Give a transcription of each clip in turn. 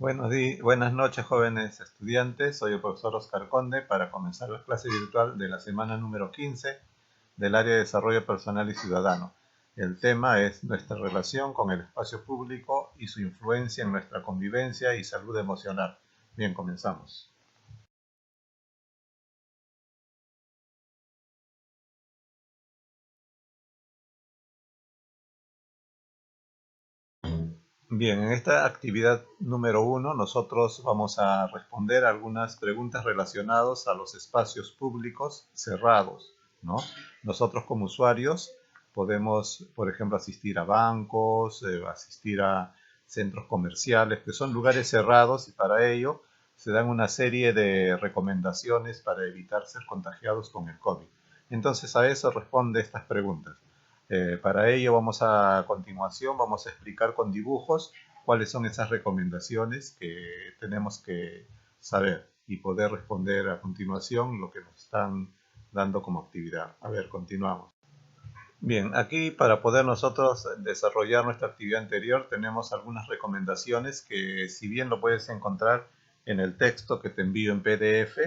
Buenas noches, jóvenes estudiantes. Soy el profesor Oscar Conde para comenzar la clase virtual de la semana número 15 del área de desarrollo personal y ciudadano. El tema es nuestra relación con el espacio público y su influencia en nuestra convivencia y salud emocional. Bien, comenzamos. Bien, en esta actividad número 1 nosotros vamos a responder algunas preguntas relacionadas a los espacios públicos cerrados, ¿no? Nosotros como usuarios podemos, por ejemplo, asistir a bancos, asistir a centros comerciales, que son lugares cerrados y para ello se dan una serie de recomendaciones para evitar ser contagiados con el COVID. Entonces a eso responde estas preguntas. Para ello continuación vamos a explicar con dibujos cuáles son esas recomendaciones que tenemos que saber y poder responder a continuación lo que nos están dando como actividad. A ver, continuamos. Bien, aquí para poder nosotros desarrollar nuestra actividad anterior tenemos algunas recomendaciones que si bien lo puedes encontrar en el texto que te envío en PDF,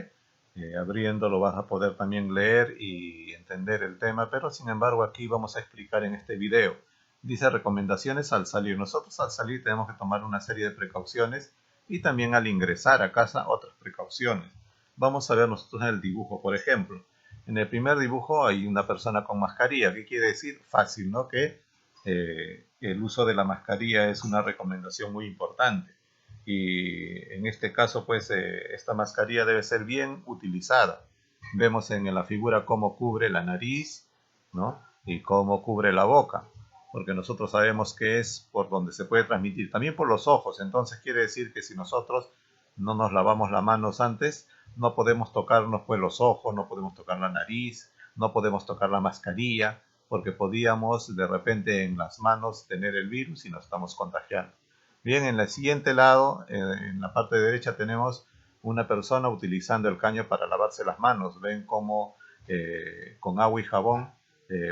abriéndolo vas a poder también leer y entender el tema, pero sin embargo aquí vamos a explicar en este video. Dice recomendaciones al salir. Nosotros al salir tenemos que tomar una serie de precauciones y también al ingresar a casa otras precauciones. Vamos a ver nosotros en el dibujo, por ejemplo. En el primer dibujo hay una persona con mascarilla. ¿Qué quiere decir? Fácil, ¿no? Que el uso de la mascarilla es una recomendación muy importante. Y en este caso, pues, esta mascarilla debe ser bien utilizada. Vemos en la figura cómo cubre la nariz, ¿no? Y cómo cubre la boca, porque nosotros sabemos que es por donde se puede transmitir. También por los ojos. Entonces quiere decir que si nosotros no nos lavamos las manos antes, no podemos tocarnos pues los ojos, no podemos tocar la nariz, no podemos tocar la mascarilla, porque podíamos de repente en las manos tener el virus y nos estamos contagiando. Bien, en el siguiente lado, en la parte derecha tenemos una persona utilizando el caño para lavarse las manos. Ven cómo con agua y jabón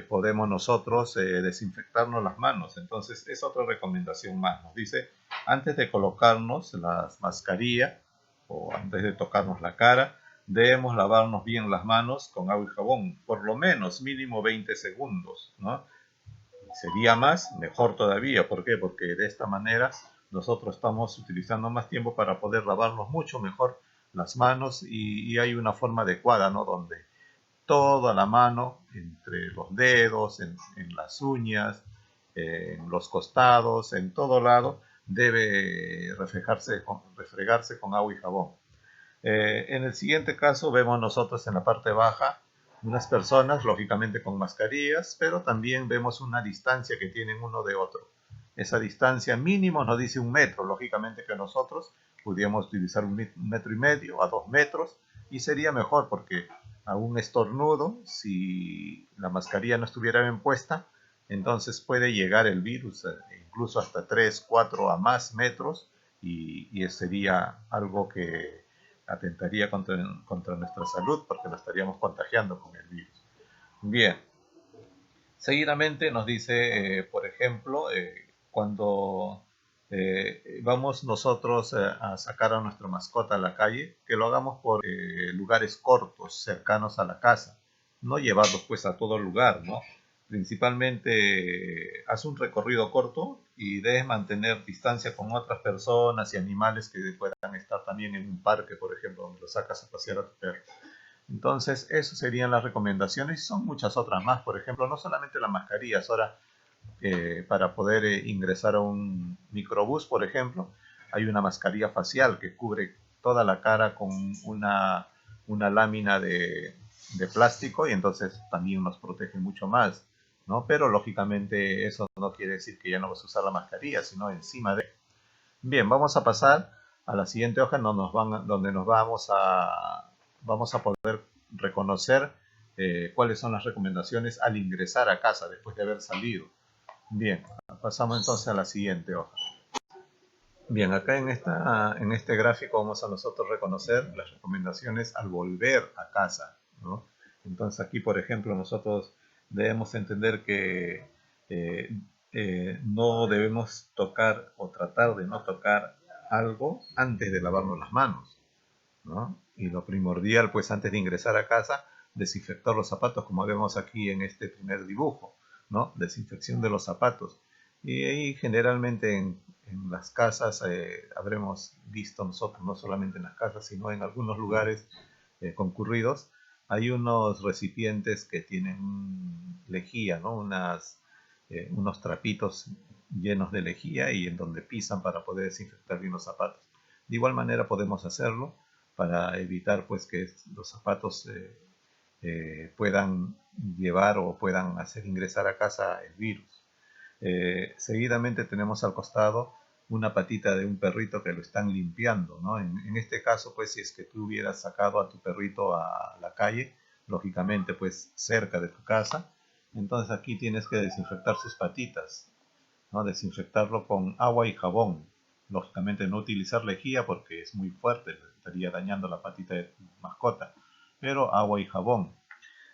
podemos nosotros desinfectarnos las manos. Entonces es otra recomendación más. Nos dice, antes de colocarnos las mascarillas, o antes de tocarnos la cara, debemos lavarnos bien las manos con agua y jabón, por lo menos mínimo 20 segundos, ¿no? Sería más, mejor todavía. ¿Por qué? Porque de esta manera nosotros estamos utilizando más tiempo para poder lavarnos mucho mejor las manos y hay una forma adecuada, ¿no? Donde toda la mano, entre los dedos, en las uñas, en los costados, en todo lado, debe refregarse con agua y jabón. En el siguiente caso vemos nosotros en la parte baja unas personas, lógicamente con mascarillas, pero también vemos una distancia que tienen uno de otro. Esa distancia mínimo nos dice 1 metro, lógicamente que nosotros pudiéramos utilizar 1,5 metros a 2 metros y sería mejor porque a un estornudo, si la mascarilla no estuviera bien puesta, entonces puede llegar el virus incluso hasta 3, 4 a más metros y sería algo que atentaría contra nuestra salud porque nos estaríamos contagiando con el virus. Bien, seguidamente nos dice, por ejemplo, cuando vamos nosotros a sacar a nuestra mascota a la calle, que lo hagamos por lugares cortos, cercanos a la casa, no llevarlos pues a todo lugar, ¿no? Principalmente haz un recorrido corto y debes mantener distancia con otras personas y animales que puedan estar también en un parque, por ejemplo, donde lo sacas a pasear a tu perro. Entonces, esas serían las recomendaciones y son muchas otras más. Por ejemplo, no solamente las mascarillas, ahora para poder ingresar a un microbús, por ejemplo, hay una mascarilla facial que cubre toda la cara con una lámina de plástico y entonces también nos protege mucho más, ¿no? Pero lógicamente eso no quiere decir que ya no vas a usar la mascarilla, sino encima de... Bien, vamos a pasar a la siguiente hoja donde nos vamos a poder reconocer cuáles son las recomendaciones al ingresar a casa después de haber salido. Bien, pasamos entonces a la siguiente hoja. Bien, acá en este gráfico vamos a nosotros reconocer las recomendaciones al volver a casa, ¿no? Entonces aquí, por ejemplo, nosotros debemos entender que no debemos tocar o tratar de no tocar algo antes de lavarnos las manos, ¿no? Y lo primordial, pues antes de ingresar a casa, desinfectar los zapatos, como vemos aquí en este primer dibujo, ¿no? Desinfección de los zapatos. Y ahí generalmente en las casas habremos visto nosotros, no solamente en las casas, sino en algunos lugares concurridos, hay unos recipientes que tienen lejía, ¿no? Unos trapitos llenos de lejía y en donde pisan para poder desinfectar bien los zapatos. De igual manera podemos hacerlo para evitar pues que los zapatos puedan llevar o puedan hacer ingresar a casa el virus. Seguidamente tenemos al costado una patita de un perrito que lo están limpiando, ¿no? En este caso, pues, si es que tú hubieras sacado a tu perrito a la calle, lógicamente, pues, cerca de tu casa, entonces aquí tienes que desinfectar sus patitas, ¿no? Desinfectarlo con agua y jabón. Lógicamente no utilizar lejía porque es muy fuerte, estaría dañando la patita de tu mascota, pero agua y jabón.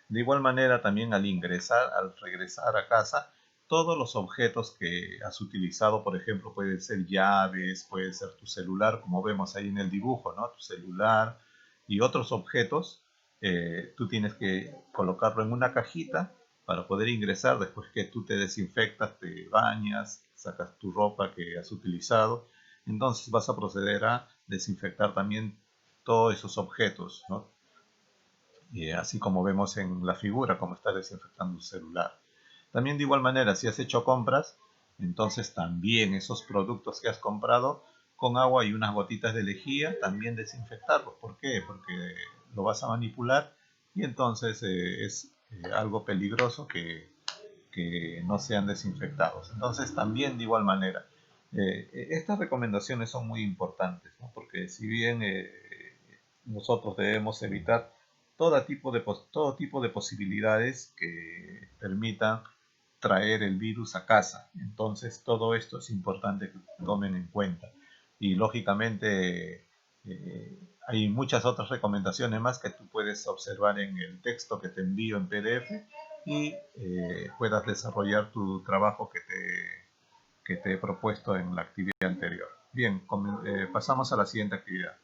De igual manera, también al regresar a casa, todos los objetos que has utilizado, por ejemplo, pueden ser llaves, puede ser tu celular, como vemos ahí en el dibujo, ¿no? Tu celular y otros objetos, tú tienes que colocarlo en una cajita para poder ingresar después que tú te desinfectas, te bañas, sacas tu ropa que has utilizado. Entonces vas a proceder a desinfectar también todos esos objetos, ¿no? Así como vemos en la figura, como está desinfectando un celular. También de igual manera, si has hecho compras, entonces también esos productos que has comprado con agua y unas gotitas de lejía, también desinfectarlos. ¿Por qué? Porque lo vas a manipular y entonces es algo peligroso que no sean desinfectados. Entonces también de igual manera, estas recomendaciones son muy importantes, ¿no? Porque si bien nosotros debemos evitar todo tipo de posibilidades que permitan traer el virus a casa. Entonces, todo esto es importante que tomen en cuenta. Y lógicamente, hay muchas otras recomendaciones más que tú puedes observar en el texto que te envío en PDF y puedas desarrollar tu trabajo que te he propuesto en la actividad anterior. Bien, pasamos a la siguiente actividad.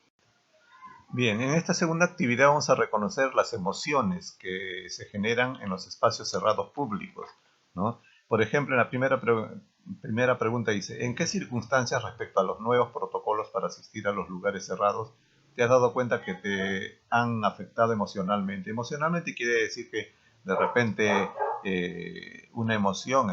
Bien, en esta segunda actividad vamos a reconocer las emociones que se generan en los espacios cerrados públicos, ¿no? Por ejemplo, en la primera pregunta dice, ¿en qué circunstancias respecto a los nuevos protocolos para asistir a los lugares cerrados te has dado cuenta que te han afectado emocionalmente? Emocionalmente quiere decir que de repente una emoción,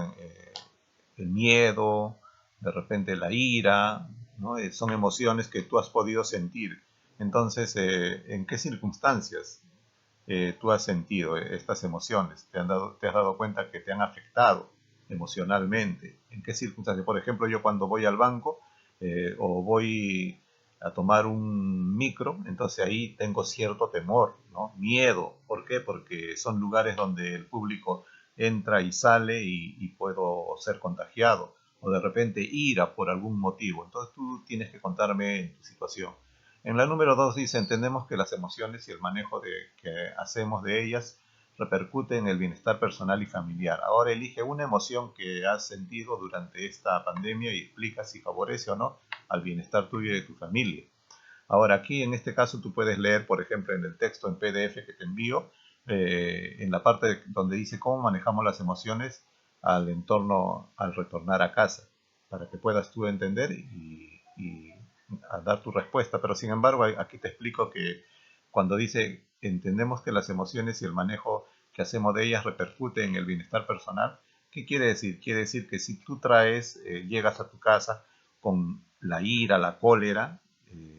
el miedo, de repente la ira, ¿no? Son emociones que tú has podido sentir. Entonces, ¿en qué circunstancias tú has sentido estas emociones? ¿Te has dado cuenta que te han afectado emocionalmente? ¿En qué circunstancias? Por ejemplo, yo cuando voy al banco o voy a tomar un micro, entonces ahí tengo cierto temor, ¿no? Miedo. ¿Por qué? Porque son lugares donde el público entra y sale y puedo ser contagiado. O de repente ira por algún motivo. Entonces tú tienes que contarme tu situación. En la número 2 dice, entendemos que las emociones y el manejo que hacemos de ellas repercute en el bienestar personal y familiar. Ahora elige una emoción que has sentido durante esta pandemia y explica si favorece o no al bienestar tuyo y de tu familia. Ahora aquí en este caso tú puedes leer, por ejemplo, en el texto en PDF que te envío, en la parte donde dice cómo manejamos las emociones al entorno, al retornar a casa, para que puedas tú entender y a dar tu respuesta. Pero sin embargo, aquí te explico que cuando dice entendemos que las emociones y el manejo que hacemos de ellas repercute en el bienestar personal, ¿qué quiere decir? Quiere decir que si tú llegas a tu casa con la ira, la cólera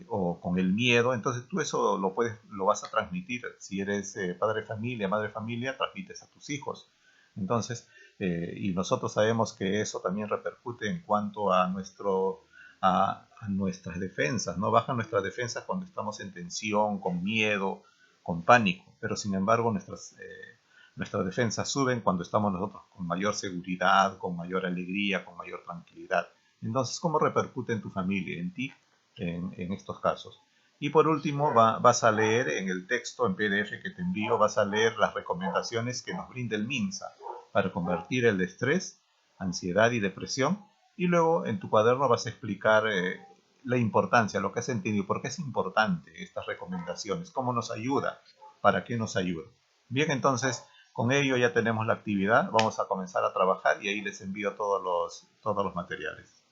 o con el miedo, entonces tú eso lo vas a transmitir. Si eres padre de familia, madre de familia, transmites a tus hijos. Entonces, y nosotros sabemos que eso también repercute en cuanto a a nuestras defensas, ¿no? Bajan nuestras defensas cuando estamos en tensión, con miedo, con pánico, pero sin embargo nuestras defensas suben cuando estamos nosotros con mayor seguridad, con mayor alegría, con mayor tranquilidad. Entonces, ¿cómo repercute en tu familia, en ti, en estos casos? Y por último, vas a leer en el texto en PDF que te envío, vas a leer las recomendaciones que nos brinda el MINSA para convertir el estrés, ansiedad y depresión. Y luego en tu cuaderno vas a explicar la importancia, lo que has entendido, por qué es importante estas recomendaciones, cómo nos ayuda, para qué nos ayuda. Bien, entonces, con ello ya tenemos la actividad, vamos a comenzar a trabajar y ahí les envío todos los materiales.